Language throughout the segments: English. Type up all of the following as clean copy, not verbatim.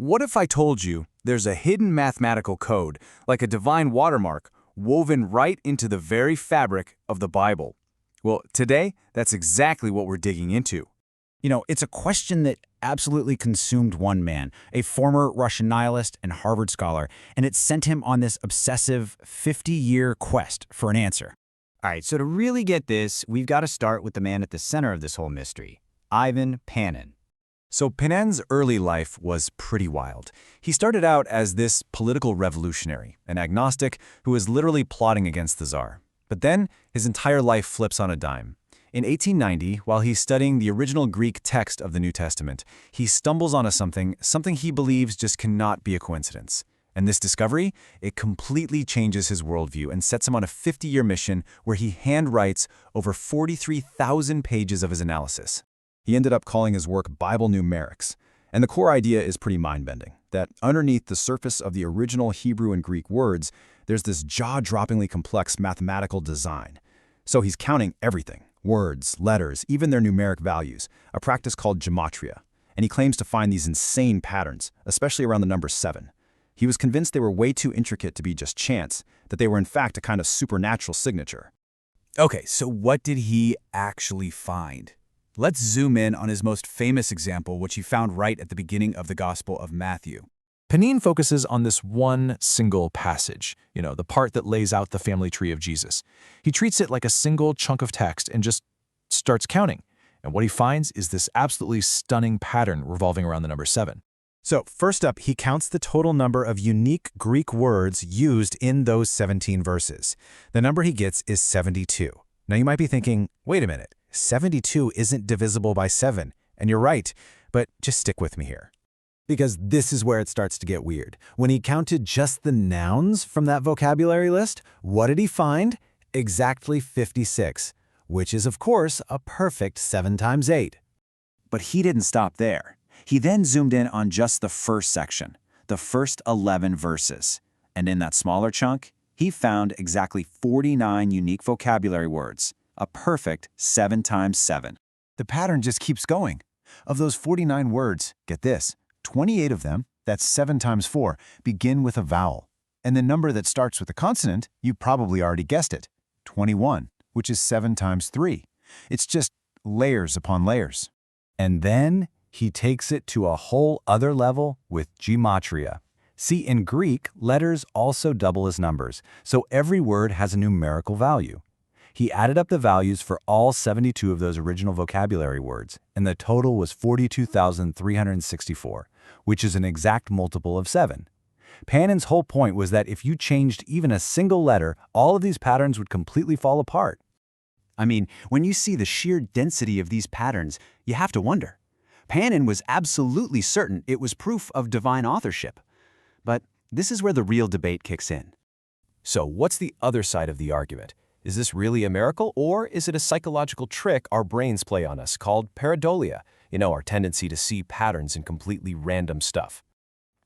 What if I told you there's a hidden mathematical code, like a divine watermark, woven right into the very fabric of the Bible? Well, today, that's exactly what we're digging into. It's a question that absolutely consumed one man, a former Russian nihilist and Harvard scholar, and it sent him on this obsessive 50-year quest for an answer. All right, so to really get this, we've got to start with the man at the center of this whole mystery, Ivan Panin. So Panin's early life was pretty wild. He started out as this political revolutionary, an agnostic who was literally plotting against the Tsar. But then his entire life flips on a dime. In 1890, while he's studying the original Greek text of the New Testament, he stumbles onto something he believes just cannot be a coincidence. And this discovery, it completely changes his worldview and sets him on a 50-year mission where he handwrites over 43,000 pages of his analysis. He ended up calling his work Bible Numerics. And the core idea is pretty mind-bending, that underneath the surface of the original Hebrew and Greek words, there's this jaw-droppingly complex mathematical design. So he's counting everything. Words, letters, even their numeric values, a practice called Gematria. And he claims to find these insane patterns, especially around the number 7. He was convinced they were way too intricate to be just chance, that they were in fact a kind of supernatural signature. Okay, so what did he actually find? Let's zoom in on his most famous example, which he found right at the beginning of the Gospel of Matthew. Panin focuses on this one single passage, the part that lays out the family tree of Jesus. He treats it like a single chunk of text and just starts counting. And what he finds is this absolutely stunning pattern revolving around the number 7. So first up, he counts the total number of unique Greek words used in those 17 verses. The number he gets is 72. Now you might be thinking, wait a minute, 72 isn't divisible by 7. And you're right, but just stick with me here. Because this is where it starts to get weird. When he counted just the nouns from that vocabulary list, what did he find? Exactly 56, which is, of course, a perfect 7 times 8. But he didn't stop there. He then zoomed in on just the first section, the first 11 verses. And in that smaller chunk, he found exactly 49 unique vocabulary words, a perfect 7 times 7. The pattern just keeps going. Of those 49 words, get this, 28 of them, that's 7 times 4, begin with a vowel. And the number that starts with a consonant, you probably already guessed it, 21, which is 7 times 3. It's just layers upon layers. And then he takes it to a whole other level with Gematria. See, in Greek, letters also double as numbers, so every word has a numerical value. He added up the values for all 72 of those original vocabulary words, and the total was 42,364, which is an exact multiple of 7. Panin's whole point was that if you changed even a single letter, all of these patterns would completely fall apart. I mean, when you see the sheer density of these patterns, you have to wonder. Panin was absolutely certain it was proof of divine authorship. But this is where the real debate kicks in. So what's the other side of the argument? Is this really a miracle, or is it a psychological trick our brains play on us called pareidolia, our tendency to see patterns in completely random stuff?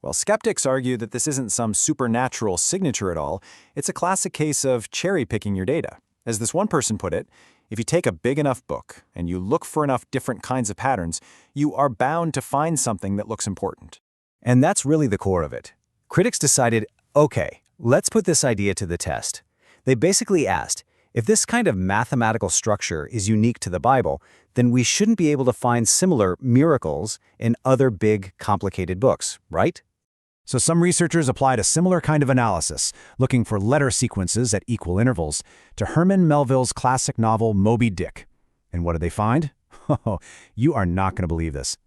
Well, skeptics argue that this isn't some supernatural signature at all. It's a classic case of cherry-picking your data. As this one person put it, if you take a big enough book and you look for enough different kinds of patterns, you are bound to find something that looks important. And that's really the core of it. Critics decided, okay, let's put this idea to the test. They basically asked, if this kind of mathematical structure is unique to the Bible, then we shouldn't be able to find similar miracles in other big, complicated books, right? So some researchers applied a similar kind of analysis, looking for letter sequences at equal intervals, to Herman Melville's classic novel Moby Dick. And what did they find? Oh, you are not going to believe this.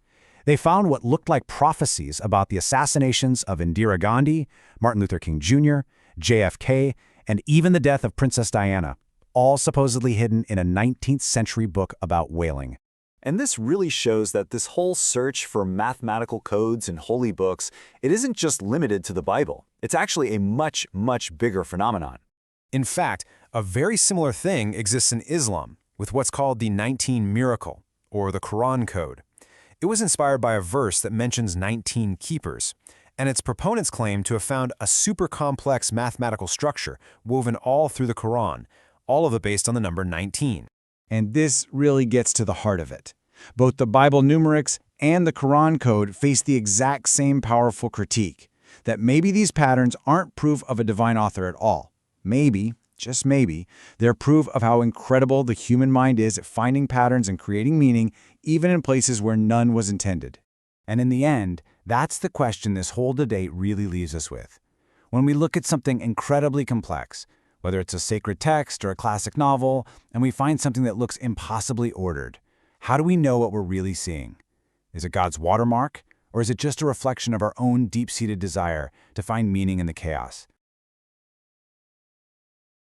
They found what looked like prophecies about the assassinations of Indira Gandhi, Martin Luther King Jr., JFK, and even the death of Princess Diana, all supposedly hidden in a 19th century book about whaling. And this really shows that this whole search for mathematical codes in holy books, it isn't just limited to the Bible. It's actually a much, much bigger phenomenon. In fact, a very similar thing exists in Islam, with what's called the 19 Miracle, or the Quran Code. It was inspired by a verse that mentions 19 keepers, and its proponents claim to have found a super complex mathematical structure woven all through the Quran, all of it based on the number 19. And this really gets to the heart of it. Both the Bible Numerics and the Quran code face the exact same powerful critique, that maybe these patterns aren't proof of a divine author at all. Maybe, just maybe, they're proof of how incredible the human mind is at finding patterns and creating meaning, even in places where none was intended. And in the end, that's the question this whole debate really leaves us with. When we look at something incredibly complex, whether it's a sacred text or a classic novel, and we find something that looks impossibly ordered, how do we know what we're really seeing? Is it God's watermark, or is it just a reflection of our own deep-seated desire to find meaning in the chaos?